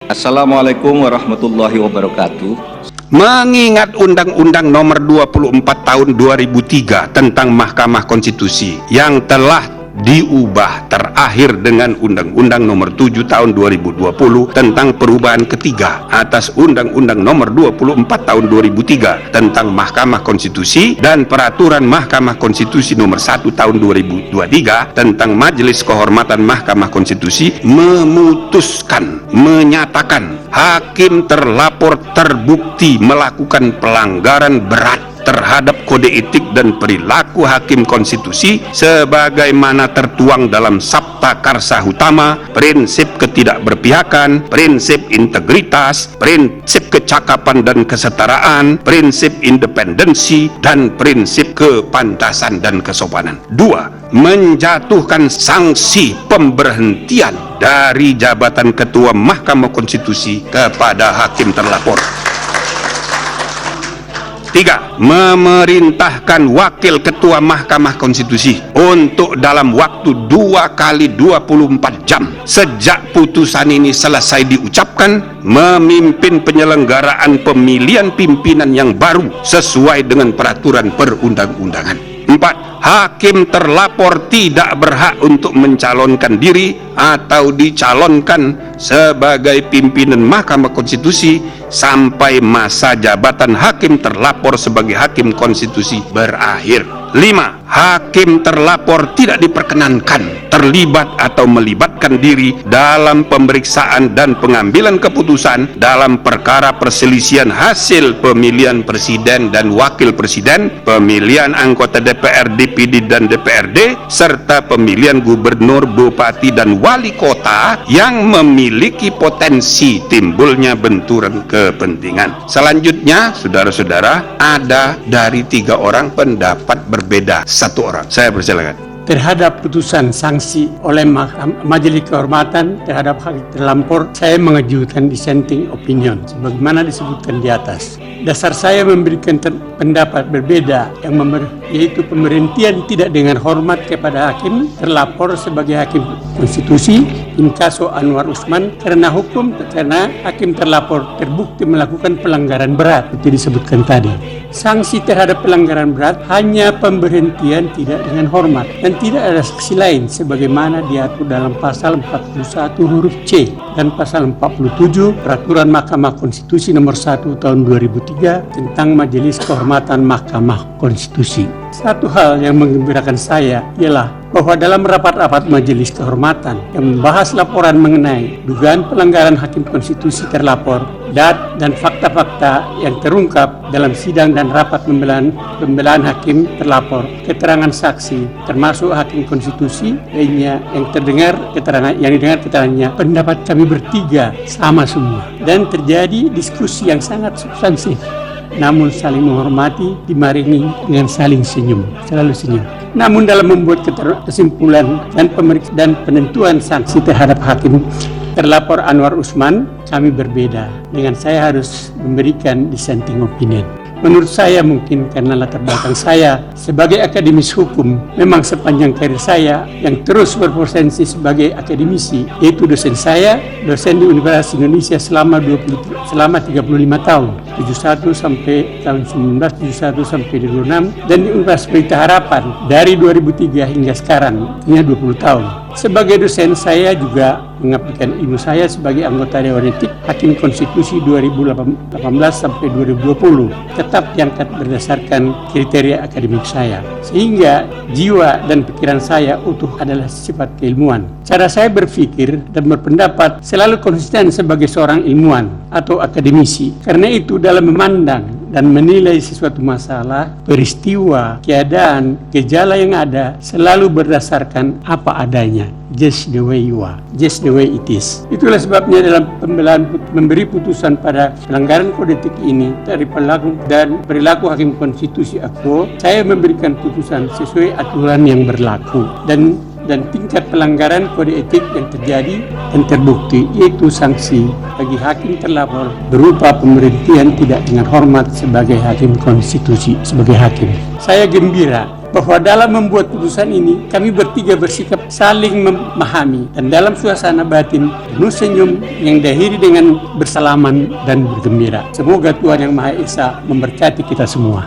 Assalamualaikum warahmatullahi wabarakatuh. Mengingat Undang-Undang Nomor 24 Tahun 2003 tentang Mahkamah Konstitusi yang telah diubah terakhir dengan Undang-Undang Nomor 7 Tahun 2020 tentang perubahan ketiga atas Undang-Undang Nomor 24 Tahun 2003 tentang Mahkamah Konstitusi dan Peraturan Mahkamah Konstitusi Nomor 1 Tahun 2023 tentang Majelis Kehormatan Mahkamah Konstitusi menyatakan hakim terlapor terbukti melakukan pelanggaran berat terhadap kode etik dan perilaku hakim konstitusi sebagaimana tertuang dalam Sabta Karsa Utama, prinsip ketidakberpihakan, prinsip integritas, prinsip kecakapan dan kesetaraan, prinsip independensi, dan prinsip kepantasan dan kesopanan. 2. Menjatuhkan sanksi pemberhentian dari jabatan Ketua Mahkamah Konstitusi kepada hakim terlapor. 3. Memerintahkan Wakil Ketua Mahkamah Konstitusi untuk dalam waktu 2 kali 24 jam sejak putusan ini selesai diucapkan memimpin penyelenggaraan pemilihan pimpinan yang baru sesuai dengan peraturan perundang-undangan. 4. Hakim terlapor tidak berhak untuk mencalonkan diri atau dicalonkan sebagai pimpinan Mahkamah Konstitusi sampai masa jabatan hakim terlapor sebagai hakim konstitusi berakhir. 5. Hakim terlapor tidak diperkenankan terlibat atau melibatkan diri dalam pemeriksaan dan pengambilan keputusan dalam perkara perselisihan hasil pemilihan presiden dan wakil presiden, pemilian anggota DPR, DPD dan DPRD, serta pemilihan gubernur, bupati dan wali kota yang memiliki potensi timbulnya benturan kepentingan. Selanjutnya, saudara-saudara, ada dari 3 orang pendapat berbeda 1 orang. Saya persilakan. Terhadap putusan sanksi oleh Majelis Kehormatan terhadap hakim terlapor, saya mengajukan dissenting opinion sebagaimana disebutkan di atas. Dasar saya memberikan pendapat berbeda yaitu pemberhentian tidak dengan hormat kepada hakim terlapor sebagai hakim konstitusi inkaso Anwar Usman karena hakim terlapor terbukti melakukan pelanggaran berat seperti disebutkan tadi. Sanksi terhadap pelanggaran berat hanya pemberhentian tidak dengan hormat dan tidak ada sanksi lain sebagaimana diatur dalam pasal 41 huruf C dan pasal 47 Peraturan Mahkamah Konstitusi Nomor 1 Tahun 2003 tentang Majelis Kehormatan Mahkamah Konstitusi. Satu hal yang menggembirakan saya ialah bahwa dalam rapat-rapat Majelis Kehormatan yang membahas laporan mengenai dugaan pelanggaran hakim konstitusi terlapor dan fakta-fakta yang terungkap dalam sidang dan rapat pembelaan hakim terlapor, keterangan saksi termasuk hakim konstitusi lainnya yang didengar keterangannya, pendapat kami bertiga sama semua dan terjadi diskusi yang sangat substansif, namun saling menghormati dimaringi dengan saling senyum, selalu senyum. Namun dalam membuat kesimpulan dan penentuan sanksi terhadap hakim terlapor Anwar Usman, kami berbeda. Dengan saya harus memberikan dissenting opinion. Menurut saya mungkin karena latar belakang saya sebagai akademisi hukum, memang sepanjang karir saya yang terus berpotensi sebagai akademisi, yaitu dosen di Universitas Indonesia selama 35 tahun, 71 sampai tahun 1971 sampai 2006, dan di Universitas Pelita Harapan dari 2003 hingga sekarang, hanya 20 tahun. Sebagai dosen saya juga mengabdikan ilmu saya sebagai anggota Dewan Etik Hakim Konstitusi 2018 sampai 2020, tetap diangkat berdasarkan kriteria akademik saya, sehingga jiwa dan pikiran saya utuh adalah sifat keilmuan. Cara saya berpikir dan berpendapat selalu konsisten sebagai seorang ilmuwan atau akademisi. Karena itu dalam memandang dan menilai sesuatu masalah, peristiwa, keadaan, gejala yang ada selalu berdasarkan apa adanya. Just the way you are, just the way it is. Itulah sebabnya dalam memberi putusan pada pelanggaran kode etik ini dari perilaku hakim konstitusi aku, saya memberikan putusan sesuai aturan yang berlaku dan tingkat pelanggaran kode etik yang terjadi dan terbukti, yaitu sanksi bagi hakim terlapor berupa pemberhentian tidak dengan hormat sebagai hakim konstitusi, sebagai hakim. Saya gembira bahwa dalam membuat putusan ini kami bertiga bersikap saling memahami dan dalam suasana batin penuh senyum yang diakhiri dengan bersalaman dan bergembira. Semoga Tuhan Yang Maha Esa memberkati kita semua.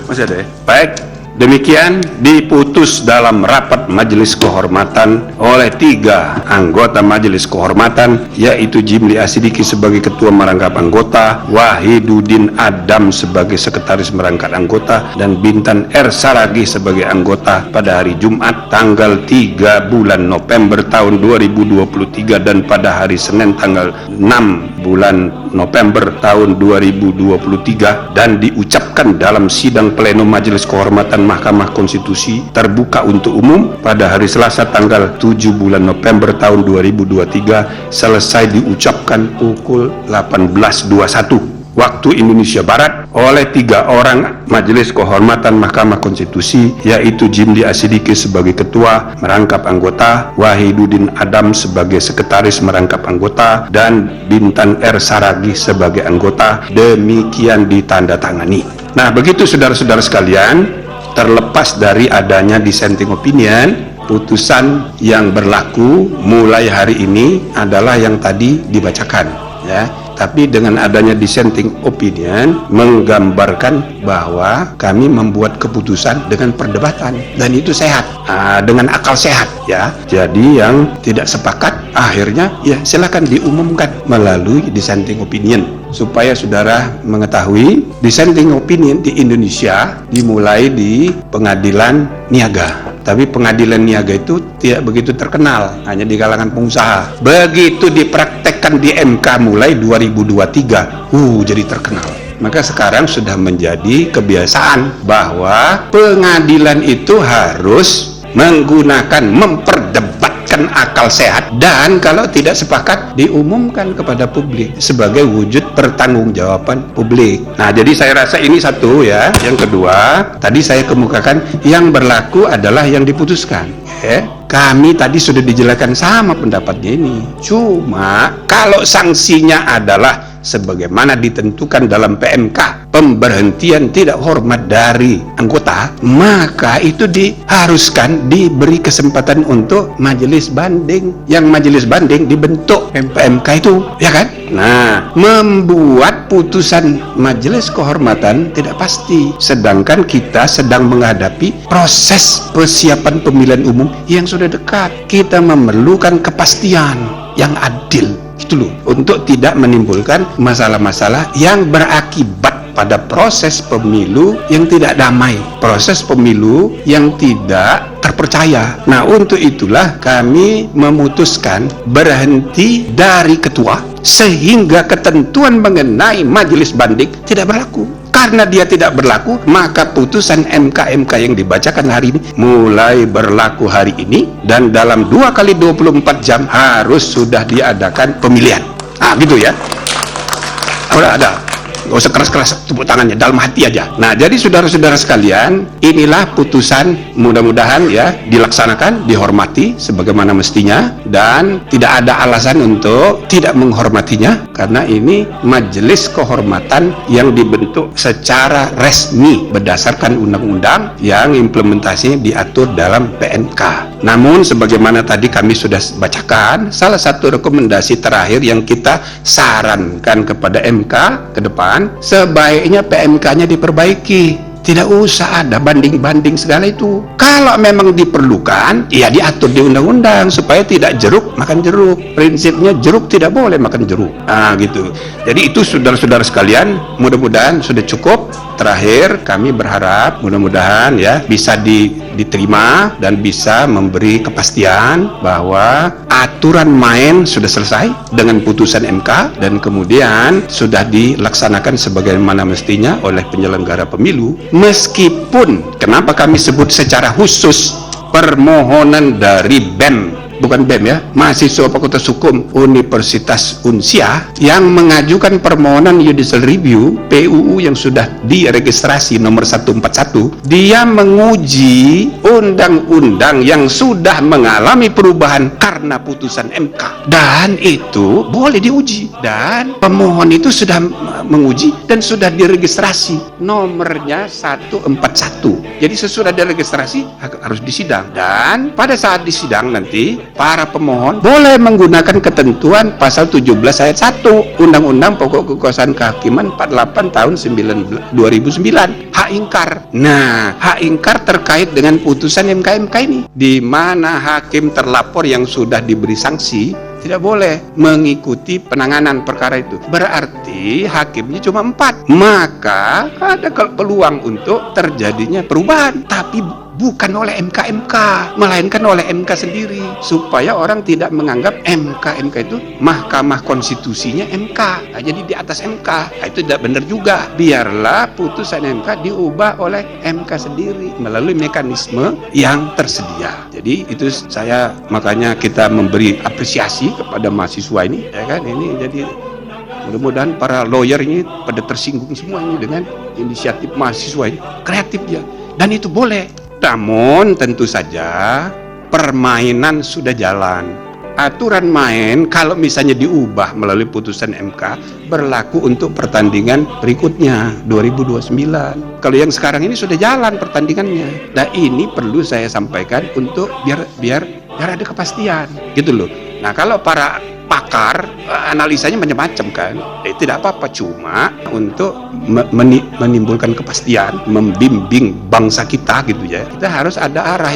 Masih ada ya? Baik. Demikian diputus dalam rapat Majelis Kehormatan oleh 3 anggota Majelis Kehormatan, yaitu Jimli Asidiki sebagai Ketua Merangkap Anggota, Wahiduddin Adam sebagai Sekretaris Merangkap Anggota, dan Bintan R. Saragih sebagai anggota pada hari Jumat tanggal 3 bulan November tahun 2023 dan pada hari Senin tanggal 6 bulan November tahun 2023 dan diucapkan dalam sidang pleno Majelis Kehormatan Mahkamah Konstitusi terbuka untuk umum pada hari Selasa tanggal 7 bulan November tahun 2023 selesai diucapkan pukul 18.21 waktu Indonesia Barat oleh 3 orang Majelis Kehormatan Mahkamah Konstitusi, yaitu Jimli Asidiki sebagai Ketua Merangkap Anggota, Wahiduddin Adam sebagai Sekretaris Merangkap Anggota, dan Bintan R. Saragih sebagai anggota. Demikian ditandatangani. Nah, begitu saudara-saudara sekalian, terlepas dari adanya dissenting opinion, putusan yang berlaku mulai hari ini adalah yang tadi dibacakan, ya. Tapi dengan adanya dissenting opinion menggambarkan bahwa kami membuat keputusan dengan perdebatan dan itu sehat, dengan akal sehat, ya. Jadi yang tidak sepakat akhirnya ya silakan diumumkan melalui dissenting opinion, supaya saudara mengetahui dissenting opinion di Indonesia dimulai di pengadilan niaga. Tapi pengadilan niaga itu tidak begitu terkenal, hanya di kalangan pengusaha. Begitu dipraktekkan di MK mulai 2023, jadi terkenal. Maka sekarang sudah menjadi kebiasaan bahwa pengadilan itu harus menggunakan, memperdebatkan akal sehat, dan kalau tidak sepakat diumumkan kepada publik sebagai wujud pertanggungjawaban publik. Nah, jadi saya rasa ini satu, ya. Yang kedua, tadi saya kemukakan yang berlaku adalah yang diputuskan, ya. Kami tadi sudah dijelaskan sama pendapatnya ini. Cuma kalau sanksinya adalah sebagaimana ditentukan dalam PMK, pemberhentian tidak hormat dari anggota, maka itu diharuskan diberi kesempatan untuk majelis banding. Yang majelis banding dibentuk PMK itu, ya kan? Nah, membuat putusan majelis kehormatan tidak pasti, sedangkan kita sedang menghadapi proses persiapan pemilihan umum yang sudah dekat. Kita memerlukan kepastian yang adil, itu loh, untuk tidak menimbulkan masalah-masalah yang berakibat pada proses pemilu yang tidak damai, proses pemilu yang tidak terpercaya. Nah, untuk itulah kami memutuskan berhenti dari ketua sehingga ketentuan mengenai majelis banding tidak berlaku. Karena dia tidak berlaku, maka putusan MK yang dibacakan hari ini mulai berlaku hari ini, dan dalam 2 kali 24 jam harus sudah diadakan pemilihan. Gitu ya. Udah ada. Gak usah keras-keras tepuk tangannya, dalam hati aja. Nah, jadi saudara-saudara sekalian, inilah putusan, mudah-mudahan ya dilaksanakan, dihormati sebagaimana mestinya, dan tidak ada alasan untuk tidak menghormatinya, karena ini majelis kehormatan yang dibentuk secara resmi berdasarkan undang-undang yang implementasinya diatur dalam PMK. Namun sebagaimana tadi kami sudah bacakan, salah satu rekomendasi terakhir yang kita sarankan kepada MK ke depan, sebaiknya PMK-nya diperbaiki. Tidak usah ada banding-banding segala itu. Kalau memang diperlukan, ya diatur di undang-undang supaya tidak jeruk makan jeruk. Prinsipnya jeruk tidak boleh makan jeruk. Gitu. Jadi itu saudara-saudara sekalian, mudah-mudahan sudah cukup. Terakhir, kami berharap mudah-mudahan ya bisa diterima dan bisa memberi kepastian bahwa aturan main sudah selesai dengan putusan MK dan kemudian sudah dilaksanakan sebagaimana mestinya oleh penyelenggara pemilu. Meskipun, kenapa kami sebut secara khusus permohonan dari BEM bukan BEM ya, mahasiswa Fakultas Hukum Universitas Unsia yang mengajukan permohonan judicial review PUU yang sudah diregistrasi nomor 141, dia menguji undang-undang yang sudah mengalami perubahan karena putusan MK, dan itu boleh diuji, dan pemohon itu sudah menguji dan sudah diregistrasi nomornya 141. Jadi sesudah diregistrasi harus disidang, dan pada saat disidang nanti para pemohon boleh menggunakan ketentuan pasal 17 ayat 1 Undang-Undang Pokok Kekuasaan Kehakiman 48 tahun 2009, hak ingkar. Nah, hak ingkar terkait dengan putusan MK ini, di mana hakim terlapor yang sudah diberi sanksi tidak boleh mengikuti penanganan perkara itu. Berarti hakimnya cuma 4. Maka ada peluang untuk terjadinya perubahan, tapi bukan oleh MK, melainkan oleh MK sendiri, supaya orang tidak menganggap MK itu Mahkamah Konstitusinya MK. Nah, jadi di atas MK. Nah, itu tidak benar juga. Biarlah putusan MK diubah oleh MK sendiri melalui mekanisme yang tersedia. Jadi itu saya, makanya kita memberi apresiasi kepada mahasiswa ini, ya kan? Ini jadi mudah-mudahan para lawyer ini pada tersinggung semua ini dengan inisiatif mahasiswa ini, kreatif ya, dan itu boleh. Namun tentu saja permainan sudah jalan. Aturan main kalau misalnya diubah melalui putusan MK berlaku untuk pertandingan berikutnya 2029. Kalau yang sekarang ini sudah jalan pertandingannya. Nah, ini perlu saya sampaikan untuk biar ada kepastian gitu loh. Nah, kalau para pakar analisanya macam-macam kan, tidak apa-apa, cuma untuk menimbulkan kepastian, membimbing bangsa kita gitu ya, kita harus ada arah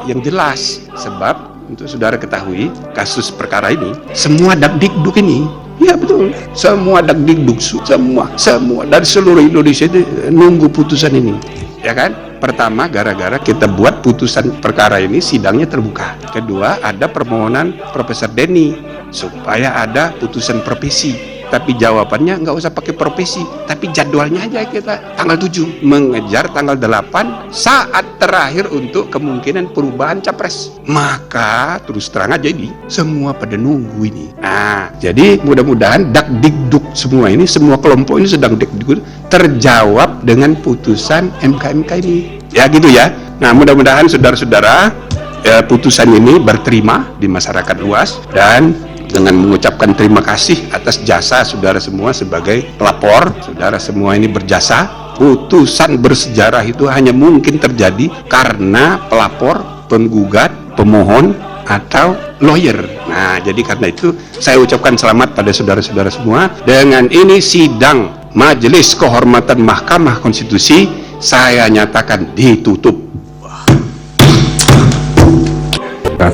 yang jelas. Sebab untuk saudara ketahui, kasus perkara ini semua dakdikduk ini, ya betul, semua dakdikduk, semua dari seluruh Indonesia itu nunggu putusan ini, ya kan? Pertama, gara-gara kita buat putusan perkara ini sidangnya terbuka. Kedua, ada permohonan Profesor Denny supaya ada putusan profesi. Tapi jawabannya nggak usah pakai profesi, tapi jadwalnya aja kita tanggal 7 mengejar tanggal 8 saat terakhir untuk kemungkinan perubahan capres. Maka terus terang aja ini semua pada nunggu ini. Nah, jadi mudah-mudahan dakdikduk semua ini, semua kelompok ini sedang dakdikduk terjawab dengan putusan MK ini. Ya gitu ya. Nah, mudah-mudahan saudara-saudara putusan ini berterima di masyarakat luas, dan dengan mengucapkan terima kasih atas jasa saudara semua sebagai pelapor. Saudara semua ini berjasa. Putusan bersejarah itu hanya mungkin terjadi karena pelapor, penggugat, pemohon, atau lawyer. Nah, jadi karena itu saya ucapkan selamat pada saudara-saudara semua. Dengan ini sidang Majelis Kehormatan Mahkamah Konstitusi saya nyatakan ditutup.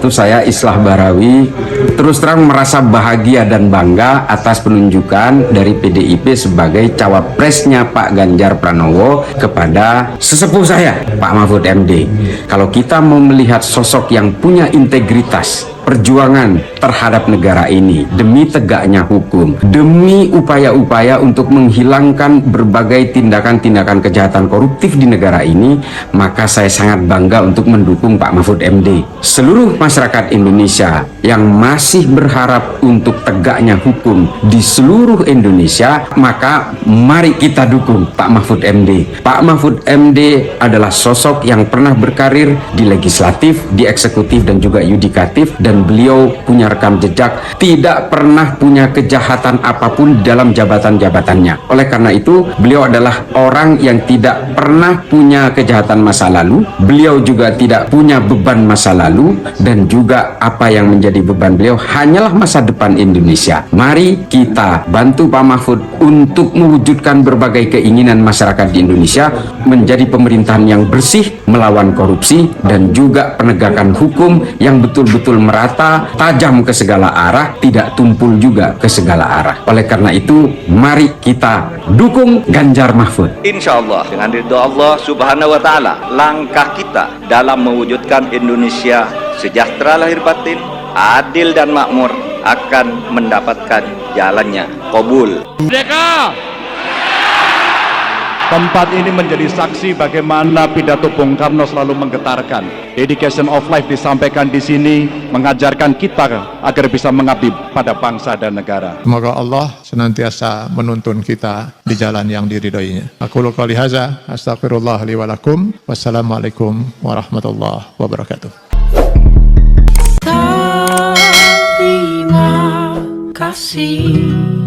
Saya Islah Barawi terus terang merasa bahagia dan bangga atas penunjukan dari PDIP sebagai cawapresnya Pak Ganjar Pranowo kepada sesepuh saya, Pak Mahfud MD. Kalau kita mau melihat sosok yang punya integritas, perjuangan terhadap negara ini demi tegaknya hukum, demi upaya-upaya untuk menghilangkan berbagai tindakan-tindakan kejahatan koruptif di negara ini, maka saya sangat bangga untuk mendukung Pak Mahfud MD. Seluruh masyarakat Indonesia yang masih berharap untuk tegaknya hukum di seluruh Indonesia, maka mari kita dukung Pak Mahfud MD. Pak Mahfud MD adalah sosok yang pernah berkarir di legislatif, di eksekutif, dan juga yudikatif, dan beliau punya rekam jejak tidak pernah punya kejahatan apapun dalam jabatan-jabatannya. Oleh karena itu, beliau adalah orang yang tidak pernah punya kejahatan masa lalu. Beliau juga tidak punya beban masa lalu, dan juga apa yang menjadi beban beliau hanyalah masa depan Indonesia. Mari kita bantu Pak Mahfud untuk mewujudkan berbagai keinginan masyarakat di Indonesia menjadi pemerintahan yang bersih, melawan korupsi, dan juga penegakan hukum yang betul-betul merata, tajam ke segala arah, tidak tumpul juga ke segala arah. Oleh karena itu, mari kita dukung Ganjar Mahfud. Insya Allah dengan ridho Allah Subhanahu wa Ta'ala, langkah kita dalam mewujudkan Indonesia sejahtera lahir batin, adil dan makmur akan mendapatkan jalannya. Qabul. Merdeka! Tempat ini menjadi saksi bagaimana pidato Bung Karno selalu menggetarkan. Education of life disampaikan di sini, mengajarkan kita agar bisa mengabdi pada bangsa dan negara. Semoga Allah senantiasa menuntun kita di jalan yang diridhoinya. Aku qouli hadza, astaghfirullah li wa lakum. Wassalamualaikum warahmatullahi wabarakatuh. Terima kasih.